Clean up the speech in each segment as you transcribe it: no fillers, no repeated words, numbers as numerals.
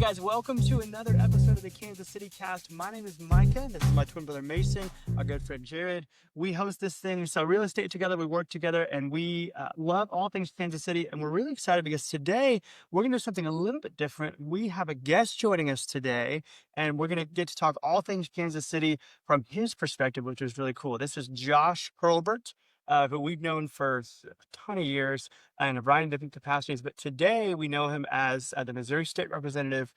guys, welcome to another episode of the Kansas City Cast. My name is Micah, and this is my twin brother Mason, our good friend Jarred. We host this thing, we sell real estate together, we work together, and we love all things Kansas City. And we're really excited because today we're going to do something a little bit different. We have a guest joining us today, and we're going to get to talk all things Kansas City from his perspective, which is really cool. This is Josh Hurlbert, who we've known for a ton of years in a variety of different capacities. But today we know him as the Missouri State Representative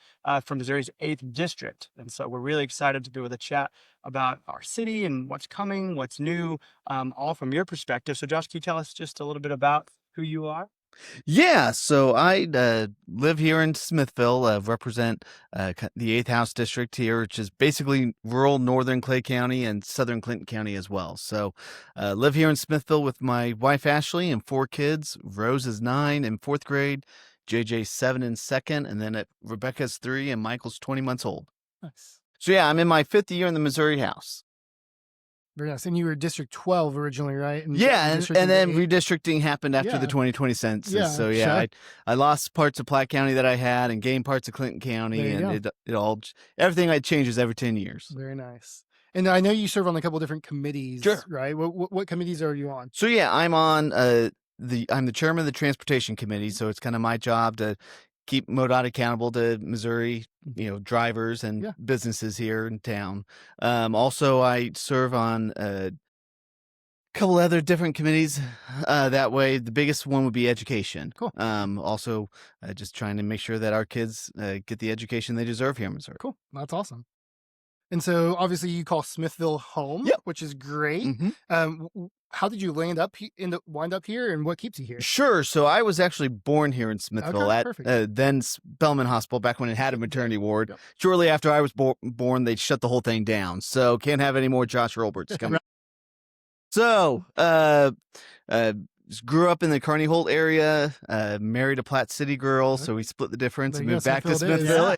from Missouri's 8th District. And so we're really excited to be with a chat about our city and what's coming, what's new, all from your perspective. So Josh, can you tell us just a little bit about who you are? Yeah, so I live here in Smithville, represent the 8th House District here, which is basically rural northern Clay County and southern Clinton County as well. So live here in Smithville with my wife, Ashley, and 4 kids. Rose is 9 in 4th grade, JJ's 7 in 2nd, and then Rebecca's 3 and Michael's 20 months old. Nice. So yeah, I'm in my 5th year in the Missouri House. Very nice. And you were District 12 originally, right? And then redistricting happened after the 2020 census. Yeah, so yeah, sure. I lost parts of Platte County that I had and gained parts of Clinton County, and everything changes every 10 years. Very nice. And I know you serve on a couple of different committees, Sure. right? What committees are you on? So yeah, I'm on I'm the chairman of the Transportation Committee, so it's kind of my job to keep MoDOT accountable to Missouri, drivers and businesses here in town. Also, I serve on a couple other different committees. That way, the biggest one would be education. Cool. Also, just trying to make sure that our kids get the education they deserve here in Missouri. Cool. That's awesome. And so, obviously, you call Smithville home, which is great. Mm-hmm. How did you wind up here, and what keeps you here? Sure. So I was actually born here in Smithville at then Spelman Hospital back when it had a maternity ward. Yep. Shortly after I was born, they shut the whole thing down. So can't have any more Josh Hurlberts coming. So grew up in the Kearney Holt area, married a Platte City girl. So we split the difference and moved back to Smithville.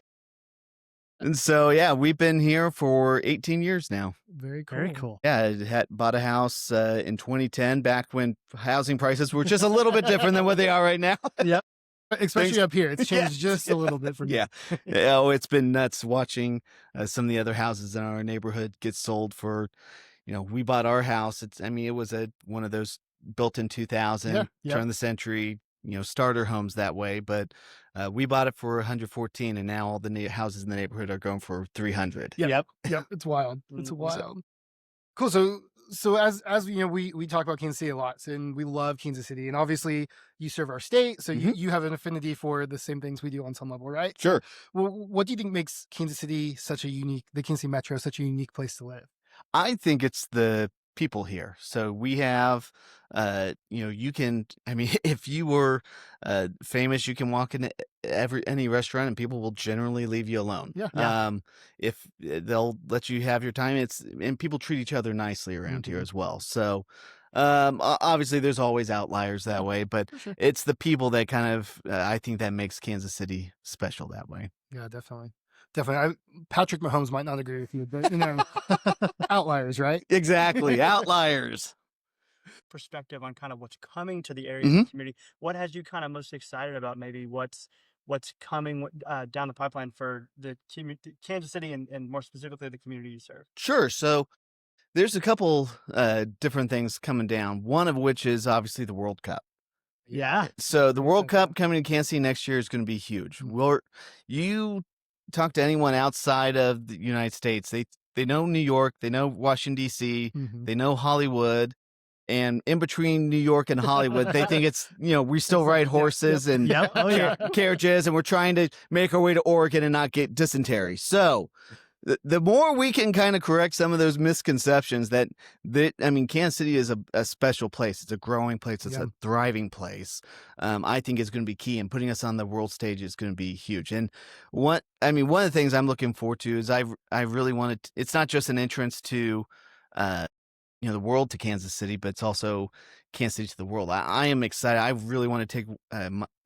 And so, yeah, we've been here for 18 years now. Very cool. Very cool. Yeah, I bought a house in 2010, back when housing prices were just a little bit different than what they are right now. Yep. Especially up here. It's changed just a little bit for me. Yeah. Oh, it's been nuts watching some of the other houses in our neighborhood get sold for, we bought our house. It was one of those built in 2000, turn of the century, starter homes that way. But we bought it for 114, and now all the houses in the neighborhood are going for 300. Yep. It's wild. It's wild. Cool. So as we talk about Kansas City a lot, and we love Kansas City, and obviously you serve our state, so you have an affinity for the same things we do on some level, right? Sure. Well, what do you think makes Kansas City the Kansas City Metro such a unique place to live? I think it's the people here. So we have, you can, if you were famous, you can walk into any restaurant and people will generally leave you alone. Yeah. If they'll let you have your time, and people treat each other nicely around here as well. So, obviously there's always outliers that way, but sure. It's the people that kind of, I think that makes Kansas City special that way. Yeah, definitely. Patrick Mahomes might not agree with you, but outliers, right? Exactly. Outliers. Perspective on kind of what's coming to the area of the community. What has you kind of most excited about maybe what's coming down the pipeline for the Kansas City and more specifically the community you serve? Sure. So there's a couple different things coming down, one of which is obviously the World Cup. Yeah. So the World Cup coming to Kansas City next year is going to be huge. You talk to anyone outside of the United States, they know New York, they know Washington, D.C., they know Hollywood, and in between New York and Hollywood, they think it's, we still ride horses and carriages, and we're trying to make our way to Oregon and not get dysentery. So the more we can kind of correct some of those misconceptions that Kansas City is a special place. It's a growing place. It's a thriving place. I think is going to be key, and putting us on the world stage is going to be huge. And one of the things I'm looking forward to is I really wanted, it's not just an entrance to, the world to Kansas City, but it's also Kansas City to the world. I am excited. I really want to take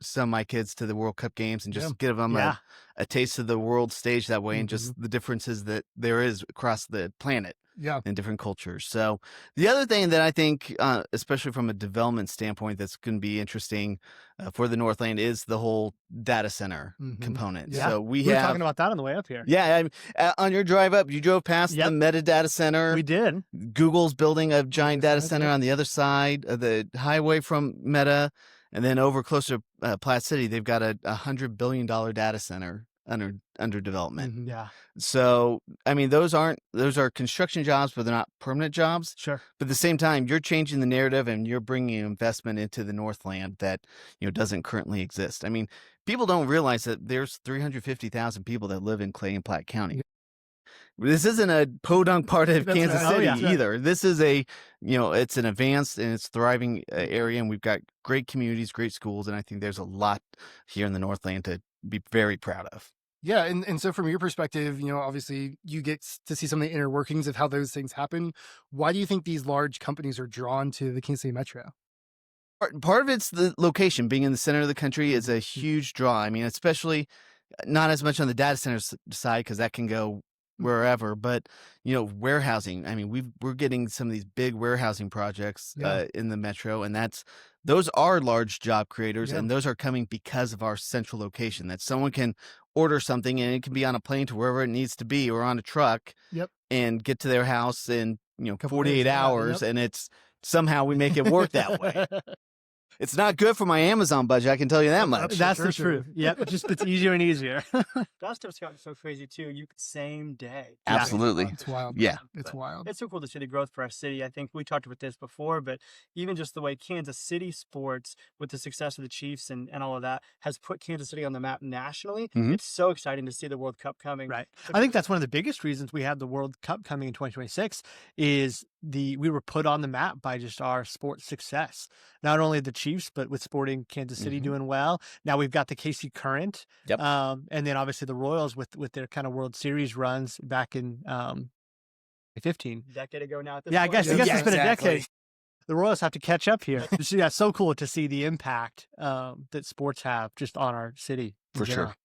some of my kids to the World Cup games and just give them a taste of the world stage that way, and just the differences that there is across the planet. Yeah. and different cultures. So the other thing that I think, especially from a development standpoint, that's going to be interesting for the Northland is the whole data center component. Yeah. So We were talking about that on the way up here. Yeah, on your drive up, you drove past the Meta data center. We did. Google's building a giant data center on the other side of the highway from Meta. And then over closer to Platte City, they've got a $100 billion data center under development. Yeah. So, I mean, those are construction jobs, but they're not permanent jobs. Sure. But at the same time, you're changing the narrative and you're bringing investment into the Northland that, doesn't currently exist. I mean, people don't realize that there's 350,000 people that live in Clay and Platte County. This isn't a podunk part of Kansas City either. This is it's an advanced and it's thriving area, and we've got great communities, great schools, and I think there's a lot here in the Northland to be very proud of. Yeah, and so from your perspective, obviously you get to see some of the inner workings of how those things happen. Why do you think these large companies are drawn to the Kansas City Metro? Part of it's the location. Being in the center of the country is a huge draw. I mean, especially not as much on the data center side because that can go wherever, but warehousing. I mean, we're getting some of these big warehousing projects in the metro, and those are large job creators, and those are coming because of our central location. That someone can order something and it can be on a plane to wherever it needs to be, or on a truck, and get to their house in 48 hours, and it's somehow we make it work that way. It's not good for my Amazon budget, I can tell you that much. That's the truth. Yep, it's easier and easier. That stuff's gotten so crazy too. Same day. Absolutely. It's wild. Yeah. It's wild. It's so cool to see the growth for our city. I think we talked about this before, but even just the way Kansas City sports, with the success of the Chiefs and all of that, has put Kansas City on the map nationally. It's so exciting to see the World Cup coming. Right. I think that's one of the biggest reasons we have the World Cup coming in 2026 is we were put on the map by just our sports success. Not only the Chiefs, but with Sporting Kansas City doing well. Now we've got the KC Current. Yep. And then obviously the Royals with their kind of World Series runs back in 15. A decade ago now. I guess it's been a decade. The Royals have to catch up here. It's so cool to see the impact that sports have just on our city. For sure.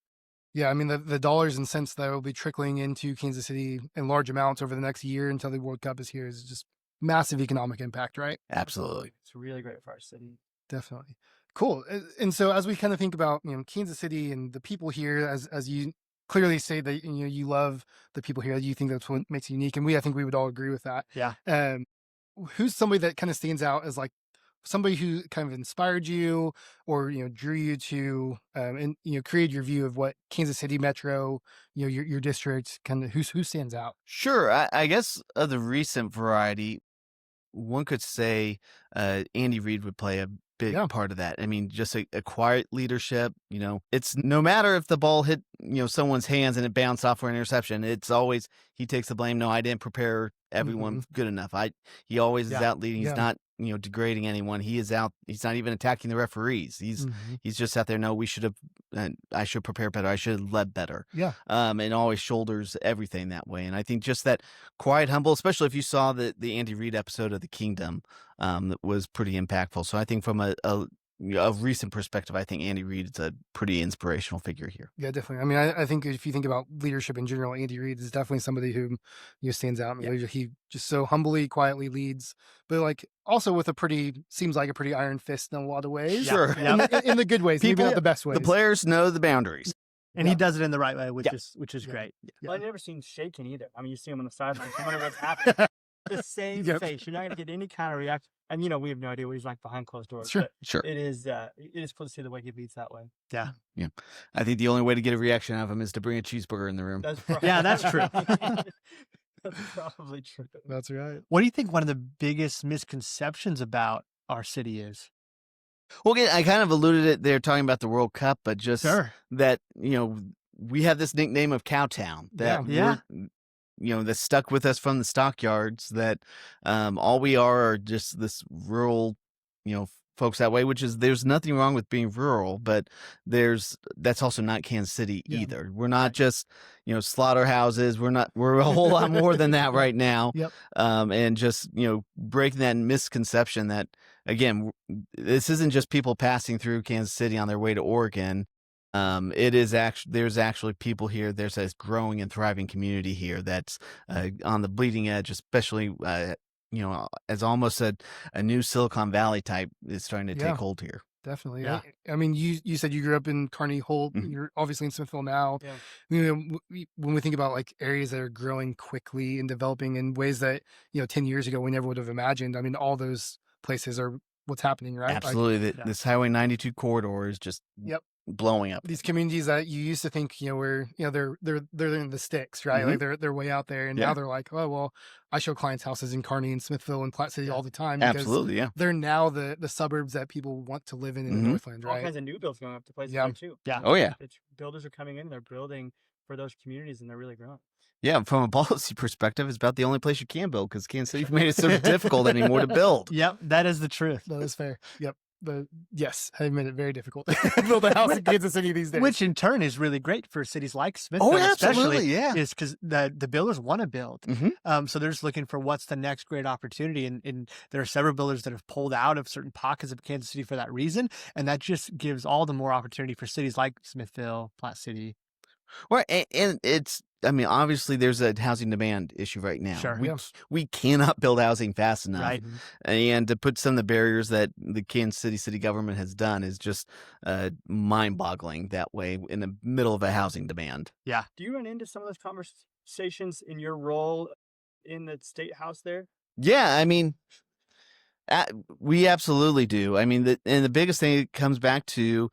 Yeah, I mean, the dollars and cents that will be trickling into Kansas City in large amounts over the next year until the World Cup is here is just massive economic impact, right? Absolutely. It's really great for our city. Definitely. Cool. And so as we kind of think about, Kansas City and the people here, as you clearly say that, you love the people here, you think that's what makes it unique. And I think we would all agree with that. Yeah. Who's somebody that kind of stands out as like somebody who kind of inspired you or, drew you to, and, created your view of what Kansas City Metro, your district, kind of who stands out? Sure. I guess of the recent variety, one could say Andy Reid would play a big part of that. I mean, just a quiet leadership, it's no matter if the ball hit, someone's hands and it bounced off for an interception, it's always, he takes the blame. No, I didn't prepare everyone good enough. He always is out leading. He's not, degrading anyone. He is out. He's not even attacking the referees. He's just out there. No, we should have, I should prepare better. I should have led better. Yeah. And always shoulders everything that way. And I think just that quiet, humble, especially if you saw the Andy Reid episode of The Kingdom, that was pretty impactful. So I think from a recent perspective, I think Andy Reid is a pretty inspirational figure here. Yeah, definitely. I mean, I think if you think about leadership in general, Andy Reid is definitely somebody who stands out. He just so humbly, quietly leads, but like also with seems like a pretty iron fist in a lot of ways. Sure. In the good ways, maybe not the best ways. The players know the boundaries. And he does it in the right way, which is great. Yeah. Well, I've never seen shaken either. I mean, you see him on the sidelines. You wonder what's happening. The same face. You're not going to get any kind of reaction. And, we have no idea what he's like behind closed doors. Sure. It is cool to see the way he leads that way. Yeah. Yeah. I think the only way to get a reaction out of him is to bring a cheeseburger in the room. That's true. That's probably true. That's right. What do you think one of the biggest misconceptions about our city is? Well, again, I kind of alluded it there talking about the World Cup, but just that, we have this nickname of Cowtown that that's stuck with us from the stockyards, that all we are just this rural, folks that way, which is, there's nothing wrong with being rural, but that's also not Kansas City either. We're not just, slaughterhouses. We're a whole lot more than that right now. Yep. And just, breaking that misconception that, again, this isn't just people passing through Kansas City on their way to Oregon. There's actually people here. There's a growing and thriving community here that's on the bleeding edge, especially as almost a new Silicon Valley type is starting to take hold here. Definitely. Yeah. I mean, you said you grew up in Kearney Holt. Mhm. You're obviously in Smithville now. Yeah. You know, when we think about like areas that are growing quickly and developing in ways that 10 years ago we never would have imagined. I mean, all those places are what's happening, right? Absolutely. This Highway 92 corridor is just blowing up. These communities that you used to think were they're in the sticks, right? Like they're way out there, and now they're like, oh well, I show clients houses in Kearney and Smithville and Platte City all the time because Absolutely, they're now the suburbs that people want to live in the Northland, right? All kinds of new builds going up to places like too. Yeah. Oh yeah. Builders are coming in, they're building for those communities, and they're really growing. Yeah, from a policy perspective, it's about the only place you can build because Kansas City's made it so difficult anymore to build. Yep, that is the truth. That is fair. Yep. Yes, I made it very difficult to build a house in Kansas City these days. Which in turn is really great for cities like Smithville, absolutely, is because the builders want to build. So they're just looking for what's the next great opportunity. And there are several builders that have pulled out of certain pockets of Kansas City for that reason. And that just gives all the more opportunity for cities like Smithville, Platte City. Well, and obviously there's a housing demand issue right now. Sure. We cannot build housing fast enough. Right. And to put some of the barriers that the Kansas City government has done is just mind-boggling that way in the middle of a housing demand. Yeah. Do you run into some of those conversations in your role in the state house there? Yeah, I mean, we absolutely do. I mean, the biggest thing comes back to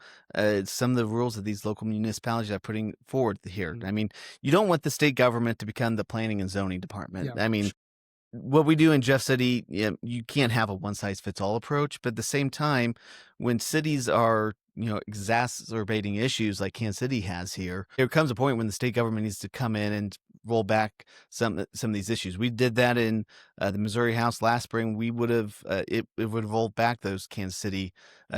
some of the rules that these local municipalities are putting forward here. I mean, you don't want the state government to become the planning and zoning department. Yeah. I mean, what we do in Jeff City, you can't have a one-size-fits-all approach. But at the same time, when cities are exacerbating issues like Kansas City has here, there comes a point when the state government needs to come in and roll back some of these issues. We did that in the Missouri House last spring. We would have it would have rolled back those Kansas City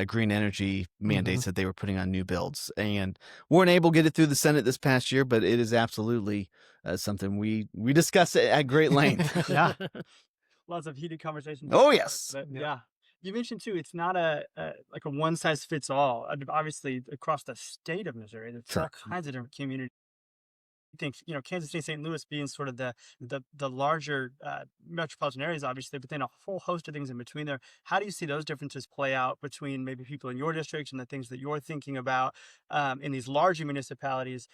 green energy mandates that they were putting on new builds, and weren't able to get it through the Senate this past year. But it is absolutely something we discuss it at great length. Yeah, lots of heated conversations. Oh yes, yeah. You mentioned too, it's not a one size fits all. Obviously, across the state of Missouri, there's all kinds of different communities. I think Kansas City, St. Louis being sort of the larger metropolitan areas, obviously, but then a whole host of things in between there. How do you see those differences play out between maybe people in your district and the things that you're thinking about in these larger municipalities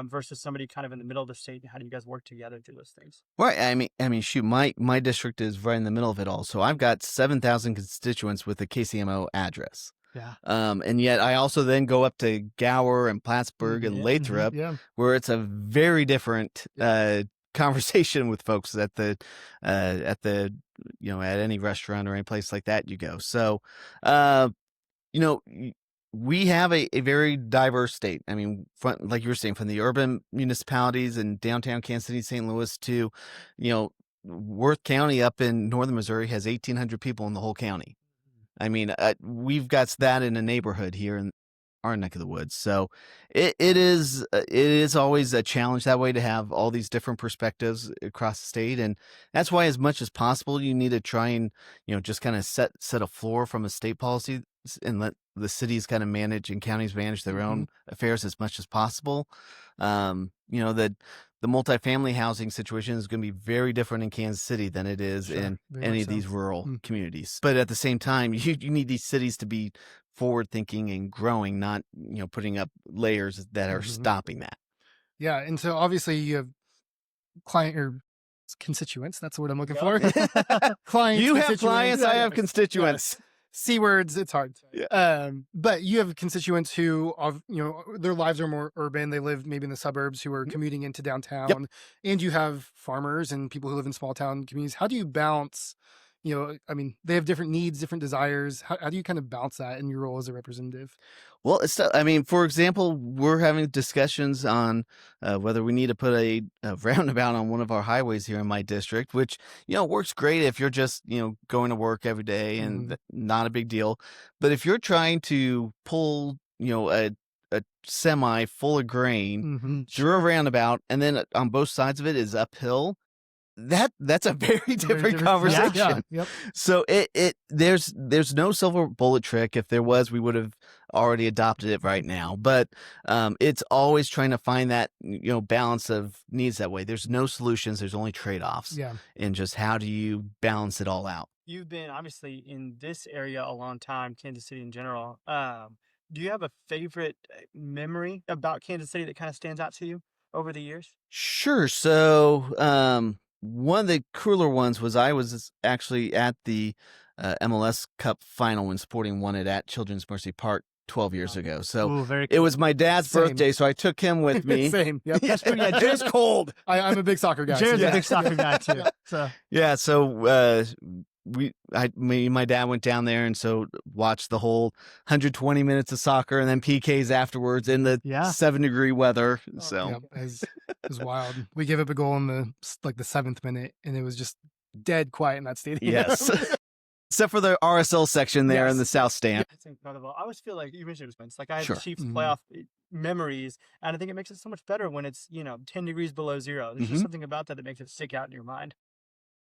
versus somebody kind of in the middle of the state? And how do you guys work together to do those things? Right. I mean, shoot, my district is right in the middle of it all. So I've got 7,000 constituents with a KCMO address. Yeah. And yet I also then go up to Gower and Plattsburgh and Lathrop, where it's a very different conversation with folks at the at any restaurant or any place like that you go. So, we have a very diverse state. I mean, like you were saying, from the urban municipalities in downtown Kansas City, St. Louis to, Worth County up in northern Missouri has 1,800 people in the whole county. I mean, we've got that in a neighborhood here in our neck of the woods. So it is always a challenge that way to have all these different perspectives across the state. And that's why as much as possible, you need to try and, just kind of set a floor from a state policy and let the cities kind of manage and counties manage their own affairs as much as possible. The multifamily housing situation is going to be very different in Kansas City than it is in any of these rural communities. But at the same time, you need these cities to be forward thinking and growing, not, putting up layers that are stopping that. Yeah. And so obviously you have client or constituents. That's the word I'm looking for. Clients. You have clients. I have constituents. C words, it's hard. Yeah. But you have constituents who, their lives are more urban. They live maybe in the suburbs who are commuting into downtown. And you have farmers and people who live in small town communities. How do you balance, they have different needs, different desires. How do you kind of balance that in your role as a representative? Well, for example, we're having discussions on whether we need to put a roundabout on one of our highways here in my district, which, works great if you're just, going to work every day and not a big deal. But if you're trying to pull, a semi full of grain through a roundabout and then on both sides of it is uphill, that's a very different different- conversation. Yeah. Yep. So there's no silver bullet trick. If there was, we would have already adopted it right now. But it's always trying to find that balance of needs that way. There's no solutions. There's only trade-offs. Yeah. And just how do you balance it all out? You've been obviously in this area a long time, Kansas City in general. Do you have a favorite memory about Kansas City that kind of stands out to you over the years? Sure. So one of the cooler ones was I was actually at the MLS Cup final when Sporting won it at Children's Mercy Park 12 years ago. So Ooh, very it was my dad's Same. birthday, so I took him with me. Same. Yep. That's pretty. Yeah, Jared's cold. I'm a big soccer guy. Jared's so a big soccer guy too. So Yeah, so me and my dad went down there and so watched the whole 120 minutes of soccer and then PKs afterwards in the 7-degree weather. So Yep, it was wild. We gave up a goal in the 7th minute, and it was just dead quiet in that stadium. yes, except for the RSL section there in Yes. the south stand. that's incredible. I always feel like you mentioned it was like I have Sure. Chiefs Mhm. playoff memories, and I think it makes it so much better when it's 10 degrees below zero. There's just something about that makes it stick out in your mind.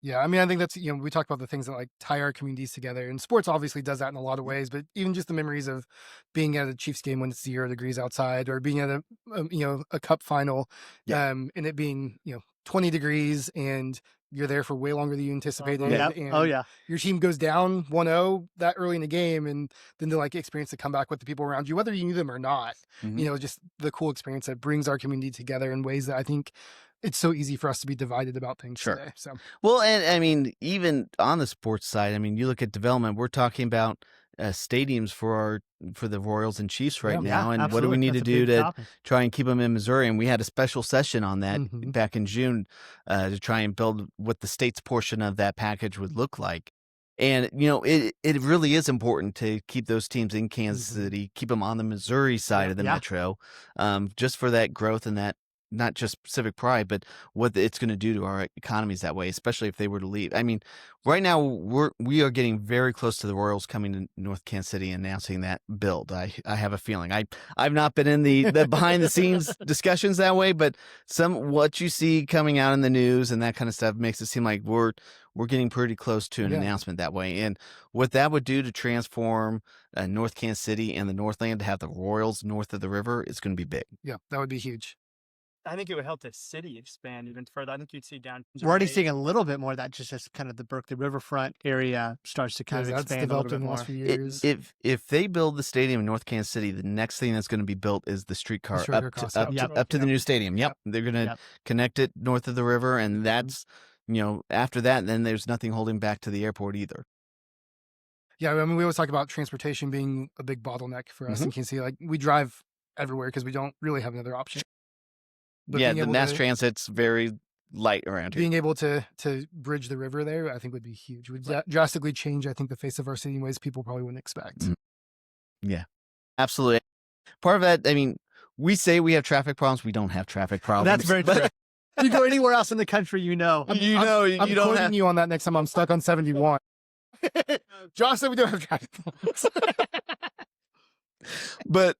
Yeah, I mean, I think that's, we talk about the things that tie our communities together, and sports obviously does that in a lot of ways, but even just the memories of being at a Chiefs game when it's 0 degrees outside, or being at a cup final, and it being, 20 degrees, and you're there for way longer than you anticipated. And your team goes down 1-0 that early in the game, and then to experience the comeback with the people around you, whether you knew them or not, just the cool experience that brings our community together in ways that I think it's so easy for us to be divided about things today. So, well, and I mean, even on the sports side, I mean, you look at development. We're talking about stadiums for the Royals and Chiefs right now, and what do we need to do to try and keep them in Missouri? And we had a special session on that back in June to try and build what the state's portion of that package would look like. And it really is important to keep those teams in Kansas City, keep them on the Missouri side of the metro, just for that growth and that. Not just civic pride, but what it's going to do to our economies that way, especially if they were to leave. I mean, right now we are getting very close to the Royals coming to North Kansas City and announcing that build. I have a feeling. I've not been in the behind the scenes discussions that way, but what you see coming out in the news and that kind of stuff makes it seem like we're getting pretty close to an announcement that way. And what that would do to transform North Kansas City and the Northland to have the Royals north of the river is going to be big. Yeah, that would be huge. I think it would help the city expand even further. I think you'd see down. We're already seeing a little bit more of that, just as kind of the Berkeley riverfront area starts to kind of That's expand a little developed bit in the more. last few years. If they build the stadium in North Kansas City, the next thing that's going to be built is the streetcar up to the new stadium. Yep, they're going to connect it north of the river, and that's after that, then there's nothing holding back to the airport either. Yeah, I mean, we always talk about transportation being a big bottleneck for us in Kansas City. We drive everywhere because we don't really have another option. But the mass transit's very light around here. Being able to bridge the river there, I think would be huge. Would drastically change, I think, the face of our city in ways people probably wouldn't expect. Yeah, absolutely. Part of that, I mean, we say we have traffic problems. We don't have traffic problems. That's very true. If you go anywhere else in the country, I'm you don't quoting have you on that next time I'm stuck on 71. Josh said we don't have traffic problems. but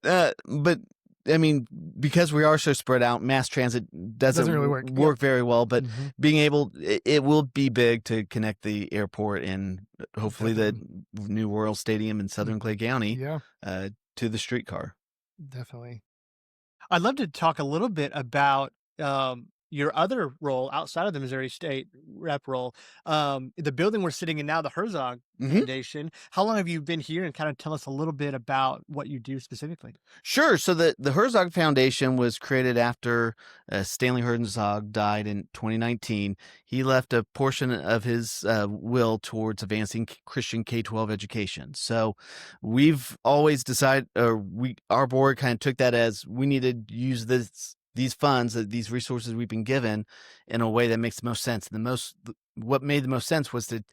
I mean, because we are so spread out, mass transit doesn't really work very well. But being able, it will be big to connect the airport and hopefully the new Royal Stadium in Southern Clay County to the streetcar. Definitely. I'd love to talk a little bit about your other role outside of the Missouri State rep role. The building we're sitting in now, the Herzog Foundation. How long have you been here, and kind of tell us a little bit about what you do specifically? Sure. So the Herzog Foundation was created after Stanley Herzog died in 2019. He left a portion of his will towards advancing Christian K-12 education. So we've always decided, our board kind of took that as we needed to use these funds, these resources we've been given, in a way that makes the most sense. What made the most sense was the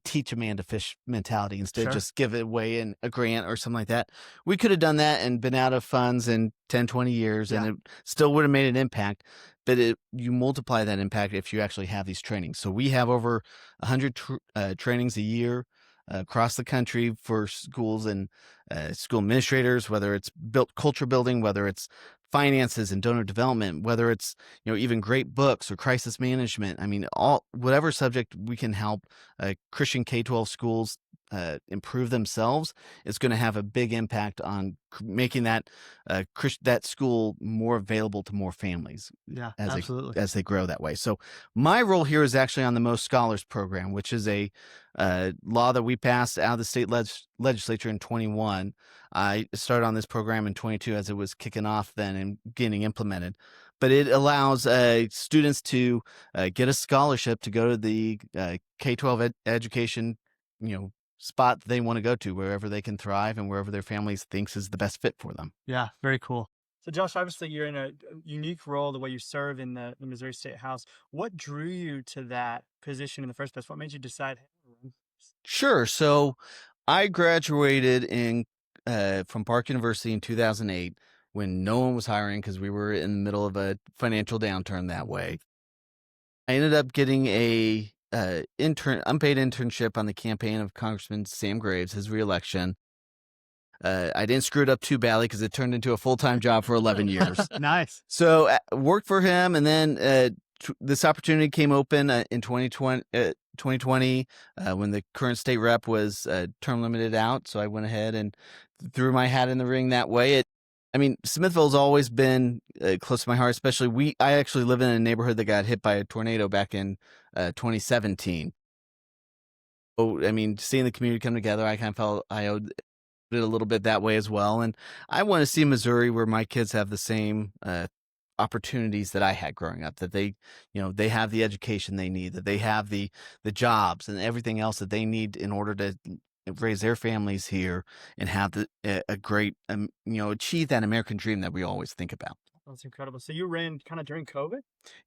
teach a man to fish mentality instead of just give it away in a grant or something like that. We could have done that and been out of funds in 10, 20 years, and it still would have made an impact. But you multiply that impact if you actually have these trainings. So we have over 100 trainings a year across the country for schools and school administrators, whether it's culture building, whether it's finances and donor development, whether it's, even great books or crisis management. I mean, whatever subject we can help Christian K-12 schools improve themselves is going to have a big impact on making that that school more available to more families. Yeah, as absolutely. as they grow that way. So my role here is actually on the Most Scholars program, which is a law that we passed out of the state legislature in 21. I started on this program in 22 as it was kicking off then and getting implemented. But it allows students to get a scholarship to go to the K-12 education, spot they want to go to, wherever they can thrive and wherever their families thinks is the best fit for them. Yeah, very cool. So, Josh, obviously you're in a unique role the way you serve in the Missouri State House. What drew you to that position in the first place? What made you decide? Sure. So I graduated from Park University in 2008 when no one was hiring because we were in the middle of a financial downturn that way. I ended up getting a unpaid internship on the campaign of Congressman Sam Graves, his reelection. I didn't screw it up too badly because it turned into a full-time job for 11 years. Nice. So worked for him, and then this opportunity came open in 2020 when the current state rep was term limited out. So I went ahead and threw my hat in the ring that way. Smithville's always been close to my heart, especially I actually live in a neighborhood that got hit by a tornado back in 2017. So, seeing the community come together, I kind of felt I owed it a little bit that way as well. And I want to see Missouri where my kids have the same opportunities that I had growing up, that they have the education they need, that they have the jobs and everything else that they need in order to raise their families here and have a great, achieve that American dream that we always think about. That's incredible. So you ran kind of during COVID?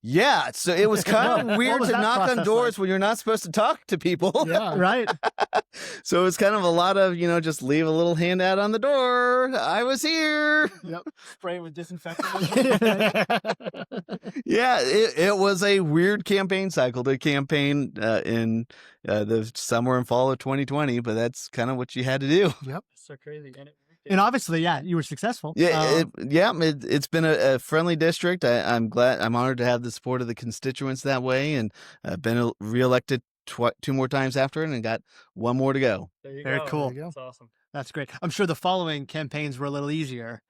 Yeah. So it was kind of weird to knock on doors when you're not supposed to talk to people. Yeah. Right. So it was kind of a lot of, just leave a little handout on the door. I was here. Yep. Spray with disinfectant. Yeah. It was a weird campaign cycle to campaign in the summer and fall of 2020, but that's kind of what you had to do. Yep. So crazy. And obviously, yeah, you were successful. Yeah, it's been a friendly district. I'm honored to have the support of the constituents that way, and been reelected 2 more times after it, and got 1 more to go. There you Very go. cool. That's awesome. That's great. I'm sure the following campaigns were a little easier.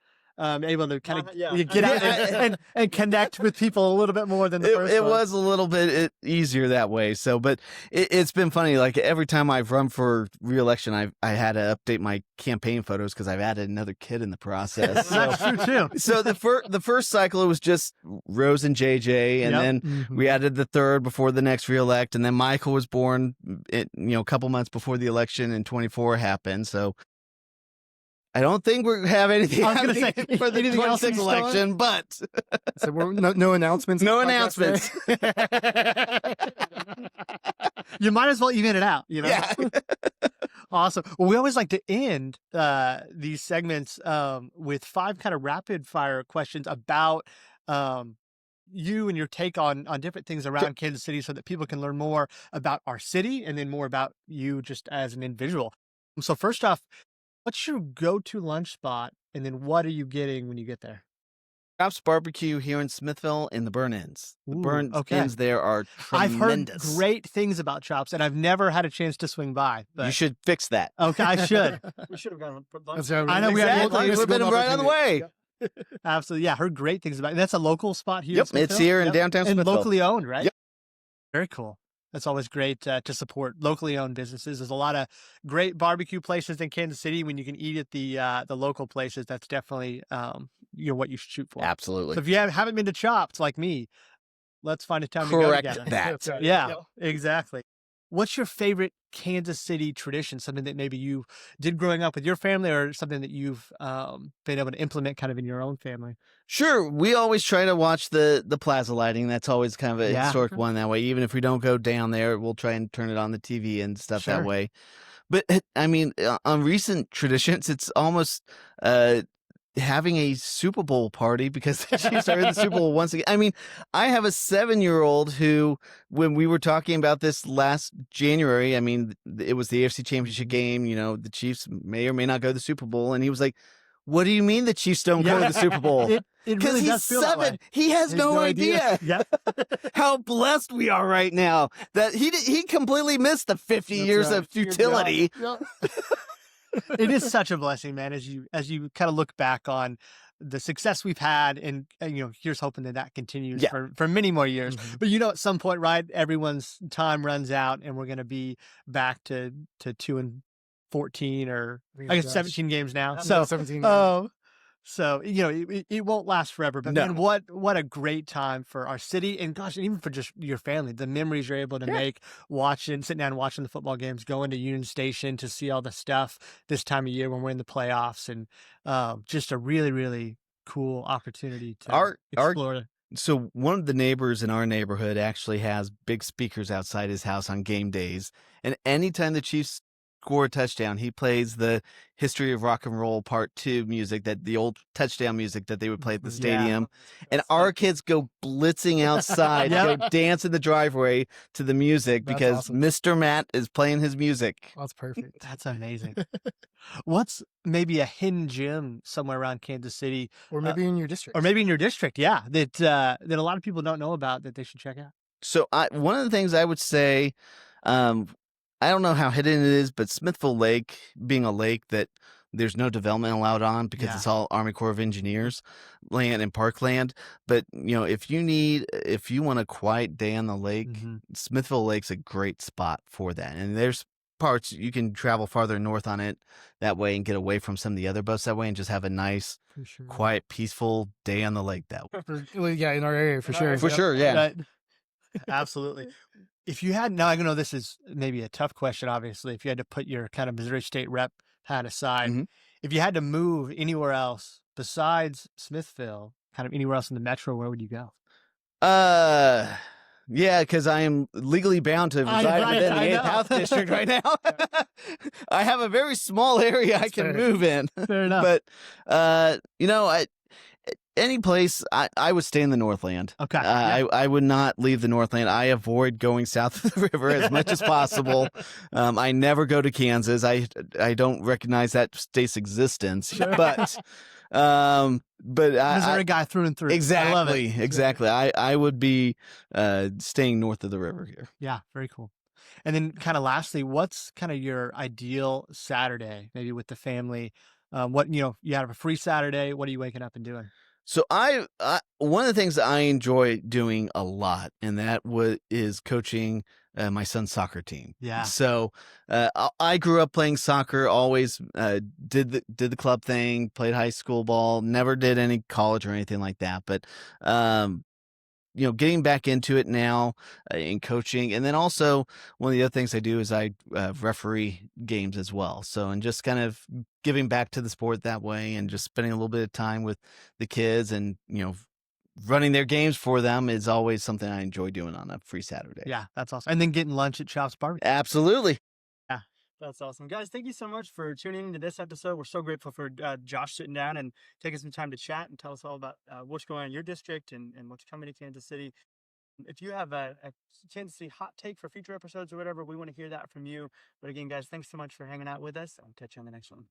Able to kind of Yeah. get out and connect with people a little bit more than the first It one. was a little bit easier that way. So, but it's been funny. Like every time I've run for reelection, I had to update my campaign photos because I've added another kid in the process. So, That's true too. so the first cycle it was just Rose and JJ, and Yep. then we added the third before the next reelect, and then Michael was born, a couple months before the election in 24 happened. So I don't think we have anything I was gonna happening say, for the anything else 26th in store? election, but So no announcements. no on the podcast announcements. You might as well even it out, Yeah. Awesome. Well, we always like to end these segments with 5 kind of rapid fire questions about you and your take on different things around Kansas City so that people can learn more about our city and then more about you just as an individual. So first off, what's your go-to lunch spot, and then what are you getting when you get there? Chops Barbecue here in Smithville in the Burn-Ins. The Ooh, Burn-Ins there are I've heard tremendous. great things about Chops, and I've never had a chance to swing by. But You should fix that. okay, I should. We should have gone for That's lunch. how I know we had Exactly. We've been right on the way. Absolutely, yeah. Heard great things about it. That's a local spot here. in Yep, it's Smithville? here in Yep. downtown And Smithville. locally owned, right? Yep. Very cool. That's always great to support locally owned businesses. There's a lot of great barbecue places in Kansas City. When you can eat at the local places, that's definitely what you should shoot for. Absolutely. So if you haven't been to Chops like me, let's find a time Correct to go together. that. That's right. Yeah, Yep. exactly. What's your favorite Kansas City tradition? Something that maybe you did growing up with your family, or something that you've been able to implement kind of in your own family? Sure. We always try to watch the plaza lighting. That's always kind of a Yeah. historic one that way. Even if we don't go down there, we'll try and turn it on the TV and stuff Sure. that way. But on recent traditions, it's almost having a Super Bowl party because the Chiefs are in the Super Bowl once again. I have a 7-year-old who, when we were talking about this last January, it was the AFC Championship game. The Chiefs may or may not go to the Super Bowl, and he was like, What do you mean the Chiefs don't go to the Super Bowl? It Because really he's does feel that 7. way. He has no idea Yeah. how blessed we are right now that he completely missed the 50 years of futility. Yeah. It is such a blessing, man, as you kind of look back on the success we've had, and here's hoping that continues for many more years. Mhm. But at some point, right, everyone's time runs out, and we're going to be back to 2-14, or I guess 17 games now. Yeah, So 17 so it won't last forever. But man, what a great time for our city, and gosh, and even for just your family. The memories you're able to make sitting down and watching the football games, going to Union Station to see all the stuff this time of year when we're in the playoffs, and just a really, really cool opportunity to explore. So one of the neighbors in our neighborhood actually has big speakers outside his house on game days, and anytime the Chiefs score a touchdown, he plays the History of Rock and Roll Part 2 music, that the old touchdown music that they would play at the stadium. And our kids go blitzing outside, go dance in the driveway to the music because awesome. Mr. Matt is playing his music. That's perfect. That's amazing. What's maybe a hidden gem somewhere around Kansas City, Or maybe in your district. or maybe in your district? Yeah, that a lot of people don't know about, that they should check out. So one of the things I would say, I don't know how hidden it is, but Smithville Lake, being a lake that there's no development allowed on because it's all Army Corps of Engineers land and parkland. But, if you want a quiet day on the lake, Smithville Lake's a great spot for that. And there's parts you can travel farther north on it that way and get away from some of the other boats that way and just have a nice, quiet, peaceful day on the lake that way. Yeah, in our area, for sure. For sure, yeah. Absolutely. If you had, now I know this is maybe a tough question, obviously, if you had to put your kind of Missouri State rep hat aside, if you had to move anywhere else besides Smithville, kind of anywhere else in the metro, where would you go? Yeah, because I am legally bound to reside within the 8th House District right now. I have a very small area I can move in. Fair enough. But, any place, I would stay in the Northland. Okay. I would not leave the Northland. I avoid going south of the river as much as possible. I never go to Kansas. I don't recognize that state's existence. But Missouri guy through and through. Exactly. I love it. Exactly. I would be staying north of the river here. Yeah, very cool. And then kind of lastly, what's kind of your ideal Saturday, maybe with the family? You have a free Saturday. What are you waking up and doing? So I one of the things that I enjoy doing a lot, and that is coaching my son's soccer team. Yeah. So I grew up playing soccer. Always did the club thing. Played high school ball. Never did any college or anything like that. But getting back into it now in coaching. And then also one of the other things I do is I referee games as well. So, and just kind of giving back to the sport that way and just spending a little bit of time with the kids and, running their games for them is always something I enjoy doing on a free Saturday. Yeah, that's awesome. And then getting lunch at Chops Barbecue. Absolutely. That's awesome. Guys, thank you so much for tuning into this episode. We're so grateful for Josh sitting down and taking some time to chat and tell us all about what's going on in your district and what's coming to Kansas City. If you have a Kansas City hot take for future episodes or whatever, we want to hear that from you. But again, guys, thanks so much for hanging out with us. I'll catch you on the next one.